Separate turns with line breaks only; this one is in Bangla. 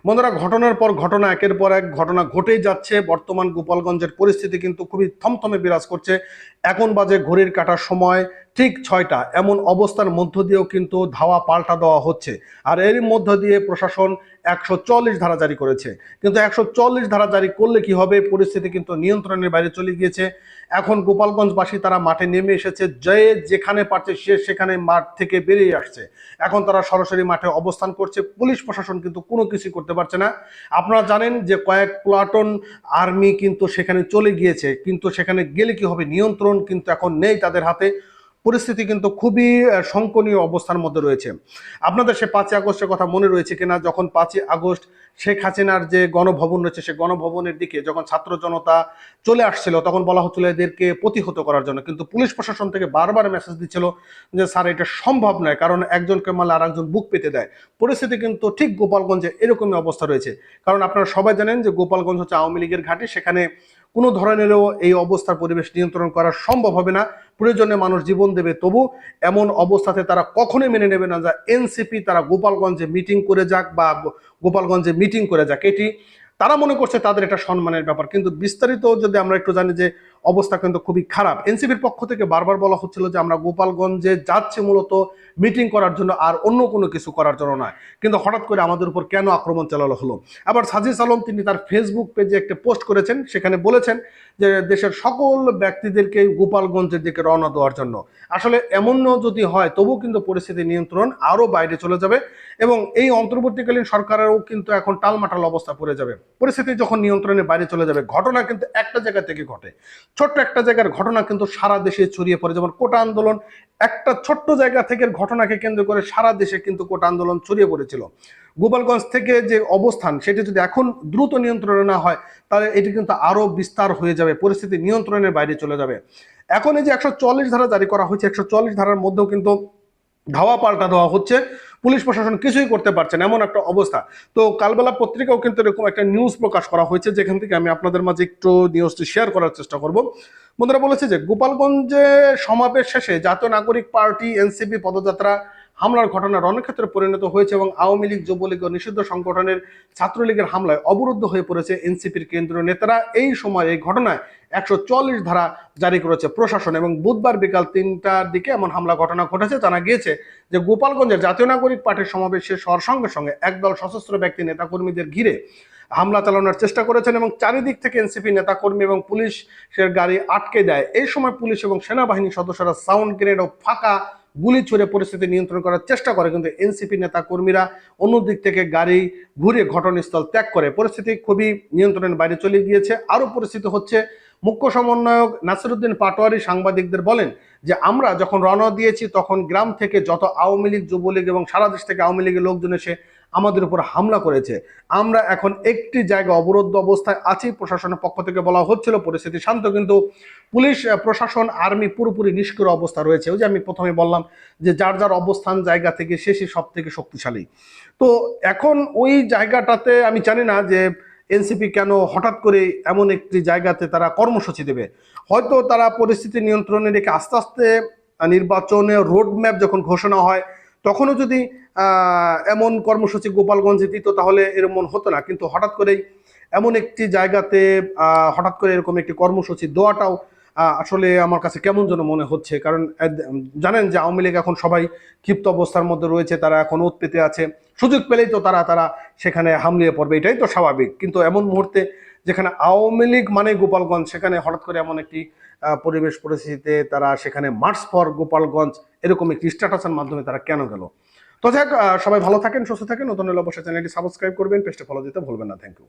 বন্ধুরা, ঘটনার পর ঘটনা, একের পর এক ঘটনা ঘটেই যাচ্ছে। বর্তমান গোপালগঞ্জের পরিস্থিতি কিন্তু খুবই থমথমে বিরাজ করছে। এখন বাজে ঘড়ির কাঁটার সময় ঠিক 6টা। এমন অবস্থার মধ্য দিয়েও কিন্তু ধাওয়া পাল্টা দেওয়া হচ্ছে। আর এর মধ্য দিয়ে প্রশাসন 144 ধারা জারি করেছে। কিন্তু 144 ধারা জারি করলে কি হবে? পরিস্থিতি কিন্তু নিয়ন্ত্রণের বাইরে চলে গিয়েছে। এখন গোপালগঞ্জবাসী তারা মাঠে নেমে এসেছে, যে যেখানে পারছে সে সেখানে মাঠ থেকে বেরিয়ে আসছে। এখন তারা সরাসরি মাঠে অবস্থান করছে। পুলিশ প্রশাসন কিন্তু কোনো কিছু করতে পারছে না। আপনারা জানেন যে কয়েক প্লাটুন আর্মি কিন্তু সেখানে চলে গিয়েছে, কিন্তু সেখানে গেলে কি হবে? নিয়ন্ত্রণ কিন্তু এখন নেই তাদের হাতে। পরিস্থিতি কিন্তু খুবই শঙ্কনীয় অবস্থার মধ্যে রয়েছে। আপনাদের সে 5ই আগস্টের কথা মনে রয়েছে কিনা, যখন 5ই আগস্ট শেখ হাসিনার যে গণভবন রয়েছে সে গণভবনের দিকে যখন ছাত্র জনতা চলে আসছিল, তখন বলা হচ্ছিল এদেরকে প্রতিহত করার জন্য, কিন্তু পুলিশ প্রশাসন থেকে বারবার মেসেজ দিচ্ছিল যে স্যার এটা সম্ভব নয়, কারণ একজনকে মারলে আর একজন বুক পেতে দেয়। পরিস্থিতি কিন্তু ঠিক গোপালগঞ্জে এরকমই অবস্থা রয়েছে। কারণ আপনারা সবাই জানেন যে গোপালগঞ্জ হচ্ছে আওয়ামী লীগের ঘাঁটি। সেখানে কোনো ধরনেরও এই অবস্থার পরিবেশ নিয়ন্ত্রণ করা সম্ভব হবে না। প্রয়োজনে মানুষ জীবন দেবে, তবু এমন অবস্থাতে তারা কখনোই মেনে নেবে না যে এনসিপি তারা গোপালগঞ্জে মিটিং করে যাক বা গোপালগঞ্জে মিটিং করে যাক। এটি তারা মনে করছে তাদের এটা সম্মানের ব্যাপার, কিন্তু বিস্তারিত যদি আমরা একটু জানি যে অবস্থা কিন্তু খুবই খারাপ। এনসিপির পক্ষ থেকে বারবার বলা হচ্ছিল যে আমরা গোপালগঞ্জে যাচ্ছি মূলত মিটিং করার জন্য, আর অন্য কোনো কিছু করার জন্য নয়। কিন্তু হঠাৎ করে আমাদের উপর কেন আক্রমণ চালানো হলো? আবার সাজিস আলম তিনি তার ফেসবুক পেজে একটা পোস্ট করেছেন, সেখানে বলেছেন যে দেশের সকল ব্যক্তিদেরকে গোপালগঞ্জের দিকে রওনা দেওয়ার জন্য। আসলে এমনও যদি হয় তবু কিন্তু পরিস্থিতি নিয়ন্ত্রণ আরো বাইরে চলে যাবে, এবং এই অন্তর্বর্তীকালীন সরকারেরও কিন্তু এখন টালমাটাল অবস্থা পড়ে যাবে। পরিস্থিতি যখন নিয়ন্ত্রণের বাইরে চলে যাবে, ঘটনা কিন্তু একটা জায়গা থেকে ঘটে, ছোট্ট একটা জায়গার ঘটনা কিন্তু সারা দেশে ছড়িয়ে পড়ে। যেমন কোটা আন্দোলন, একটা ছোট্ট জায়গা থেকে ঘটনাকে কেন্দ্র করে সারা দেশে কিন্তু কোটা আন্দোলন ছড়িয়ে পড়েছিল। গোপালগঞ্জ থেকে যে অবস্থান সেটি যদি এখন দ্রুত নিয়ন্ত্রণে না হয়, তাহলে এটি কিন্তু আরো বিস্তার হয়ে যাবে, পরিস্থিতি নিয়ন্ত্রণের বাইরে চলে যাবে। এখন এই যে 144 ধারা জারি করা হয়েছে, 144 ধারার মধ্যেও কিন্তু ধাওয়া পাল্টা দেওয়া হচ্ছে। পুলিশ প্রশাসন কিছুই করতে পারছে না, এমন একটা অবস্থা। তো কালবেলা পত্রিকাও কিন্তু এরকম একটা নিউজ প্রকাশ করা হয়েছে, যেখান থেকে আমি আপনাদের মাঝে একটু নিউজটি শেয়ার করার চেষ্টা করব। বন্ধুরা, বলেছে যে গোপালগঞ্জে সমাবেশ শেষে জাতীয় নাগরিক পার্টি এনসিপি পদযাত্রা হামলার ঘটনা রণক্ষেত্রে পরিণত হয়েছে, এবং আওয়ামী লীগ, যুবলীগ ও নিষিদ্ধ সংগঠনের ছাত্রলীগের হামলায় অবরুদ্ধ হয়ে পড়েছে এনসিপির কেন্দ্রীয় নেতারা। এই সময় এই ঘটনায় 144 ধারা জারি করেছে প্রশাসন, এবং বুধবার বিকাল 3টার দিকে এমন হামলা ঘটনা ঘটেছে। জানা গিয়েছে যে গোপালগঞ্জের জাতীয় নাগরিক পার্টির সমাবেশ শেষ হওয়ার সঙ্গে সঙ্গে একদল সশস্ত্র ব্যক্তি নেতাকর্মীদের ঘিরে হামলা চালানোর চেষ্টা করেছেন, এবং চারিদিক থেকে এনসিপি নেতাকর্মী এবং পুলিশের গাড়ি আটকে দেয়। এই সময় পুলিশ এবং সেনাবাহিনী সদস্যরা সাউন্ড গ্রেনেড ও ফাঁকা গুলি ছুড়ে পরিস্থিতি নিয়ন্ত্রণ করার চেষ্টা করে, কিন্তু এনসিপি নেতা কর্মীরা অন্যদিক থেকে গাড়ি ঘুরে ঘটনাস্থল ত্যাগ করে। পরিস্থিতি খুবই নিয়ন্ত্রণের বাইরে চলে গিয়েছে। আরো পরিস্থিতি হচ্ছে, মুখ্য সমন্বয়ক নাসিরউদ্দিন পাটোয়ারি সাংবাদিকদের বলেন যে আমরা যখন রওনা দিয়েছি তখন গ্রাম থেকে যত আওয়ামী লীগ, যুবলীগ এবং সারা দেশ থেকে আওয়ামী লীগের লোকজন এসে আমাদের উপর হামলা করেছে। আমরা এখন একটি জায়গা অবরুদ্ধ অবস্থায় আছি। প্রশাসনের পক্ষ থেকে বলা হচ্ছিল পরিস্থিতি শান্ত, কিন্তু পুলিশ প্রশাসন আর্মি পুরোপুরি নিষ্ক্রিয় অবস্থা রয়েছে। ওই যে আমি প্রথমে বললাম যে যার যার অবস্থান জায়গা থেকে শেষই সব থেকে শক্তিশালী। তো এখন ওই জায়গাটাতে আমি জানি না যে এনসিপি কেন হঠাৎ করে এমন একটি জায়গাতে তারা কর্মসূচি দেবে। হয়তো তারা পরিস্থিতি নিয়ন্ত্রণে রেখে আস্তে আস্তে নির্বাচনের রোডম্যাপ যখন ঘোষণা হয় তখনও যদি এমন কর্মসূচি গোপালগঞ্জে দিত তাহলে এরকম হতো না। কিন্তু হঠাৎ করেই এমন একটি জায়গাতে হঠাৎ করে এরকম একটি কর্মসূচি দেওয়াটাও আসলে আমার কাছে কেমন যেন মনে হচ্ছে। কারণ জানেন যে আওয়ামী লীগ এখন সবাই ক্ষিপ্ত অবস্থার মধ্যে রয়েছে, তারা এখন উৎপেতে আছে। সুযোগ পেলেই তো তারা তারা সেখানে হামলিয়ে পড়বে, এটাই তো স্বাভাবিক। কিন্তু এমন মুহূর্তে যেখানে আওয়ামী লীগ মানে গোপালগঞ্জ, সেখানে হঠাৎ করে এমন একটি পরিবেশ পরিস্থিতিতে তারা সেখানে মার্চ ফর গোপালগঞ্জ এরকম একটি স্ট্যাটাসের মাধ্যমে তারা কেন গেল? তো যাক, সবাই ভালো থাকেন, সুস্থ থাকেন। নতুন হলে অবশ্যই চ্যানেলটি সাবস্ক্রাইব করবেন, পেজটা ফলো দিতে ভুলবেন না। Thank you.